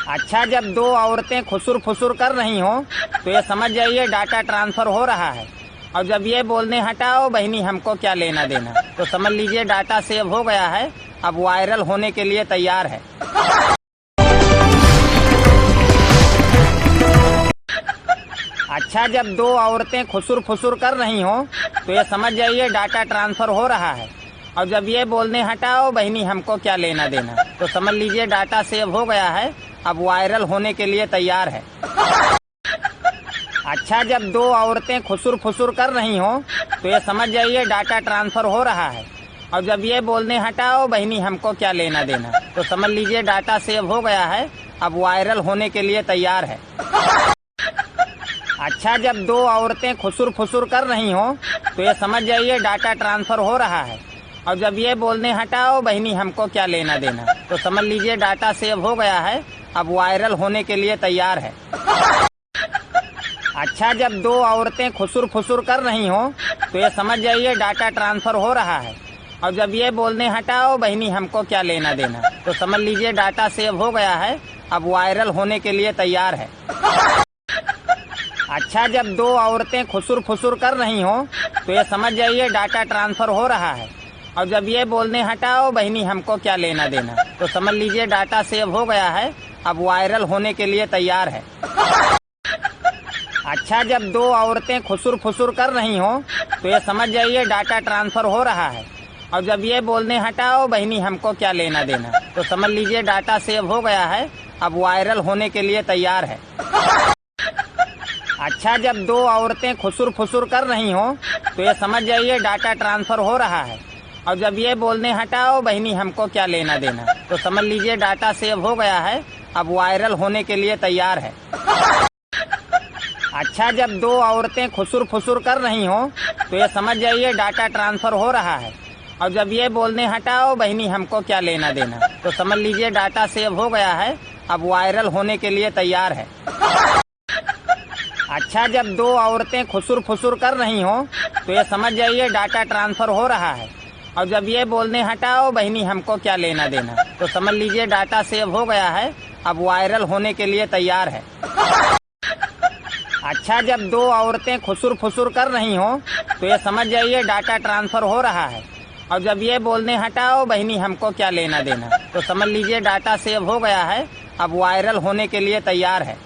अच्छा, जब दो औरतें खुसुर फुसुर कर रही हों तो ये समझ जाइए डाटा ट्रांसफर हो रहा है। और जब ये बोलने हटाओ बहनी हमको क्या लेना देना, तो समझ लीजिए डाटा सेव हो गया है, अब वायरल होने के लिए तैयार है। अच्छा, जब दो औरतें खुसुर फुसुर कर रही हों तो ये समझ जाइए डाटा ट्रांसफर हो रहा है। और जब ये बोलने हटाओ बहनी हमको क्या लेना देना, तो समझ लीजिए डाटा सेव हो गया है, अब वायरल होने के लिए तैयार है। अच्छा, जब दो औरतें खुसुर फुसुर कर रही हों तो ये समझ जाइए डाटा ट्रांसफर हो रहा है। और जब ये बोलने हटाओ बहनी हमको क्या लेना देना, तो समझ लीजिए डाटा सेव हो गया है, अब वायरल होने के लिए तैयार है। अच्छा, जब दो औरतें खुसुर फुसुर कर रही हों तो ये समझ जाइए डाटा ट्रांसफर हो रहा है। और जब ये बोलने हटाओ बहनी हमको क्या लेना देना, तो समझ लीजिए डाटा सेव हो गया है, अब वायरल होने के लिए तैयार है। अच्छा, जब दो औरतें खुसुर फुसुर कर रही हों तो ये समझ जाइए डाटा ट्रांसफर हो रहा है। और जब ये बोलने हटाओ बहनी हमको क्या लेना देना, तो समझ लीजिए डाटा सेव हो गया है, अब वायरल होने के लिए तैयार है। अच्छा, जब दो औरतें खुसुर फुसुर कर रही हों तो ये समझ जाइए डाटा ट्रांसफर हो रहा है। और जब ये बोलने हटाओ बहनी हमको क्या लेना देना, तो समझ लीजिए डाटा सेव हो गया है, अब वायरल होने के लिए तैयार है। अच्छा, जब दो औरतें खुसुर फुसुर कर रही हों तो ये समझ जाइए डाटा ट्रांसफर हो रहा है। और जब ये बोलने हटाओ बहनी हमको क्या लेना देना, तो समझ लीजिए डाटा सेव हो गया है, अब वायरल होने के लिए तैयार है। अच्छा, जब दो औरतें खुसुर फुसुर कर रही हों तो ये समझ जाइए डाटा ट्रांसफर हो रहा है। और जब ये बोलने हटाओ बहनी हमको क्या लेना देना, तो समझ लीजिए डाटा सेव हो गया है, अब वायरल होने के लिए तैयार है। अच्छा, जब दो औरतें खुसुर फुसुर कर रही हों तो ये समझ जाइए डाटा ट्रांसफर हो रहा है। और जब ये बोलने हटाओ बहनी हमको क्या लेना देना, तो समझ लीजिए डाटा सेव हो गया है, अब वायरल होने के लिए तैयार है। अच्छा, जब दो औरतें खुसुर फुसुर कर रही हों तो ये समझ जाइए डाटा ट्रांसफर हो रहा है। और जब ये बोलने हटाओ बहनी हमको क्या लेना देना, तो समझ लीजिए डाटा सेव हो गया है, अब वायरल होने के लिए तैयार है। अच्छा, जब दो औरतें खुसुर फुसुर कर रही हों तो ये समझ जाइए डाटा ट्रांसफर हो रहा है। और जब ये बोलने हटाओ बहनी हमको क्या लेना देना, तो समझ लीजिए डाटा सेव हो गया है, अब वायरल होने के लिए तैयार है।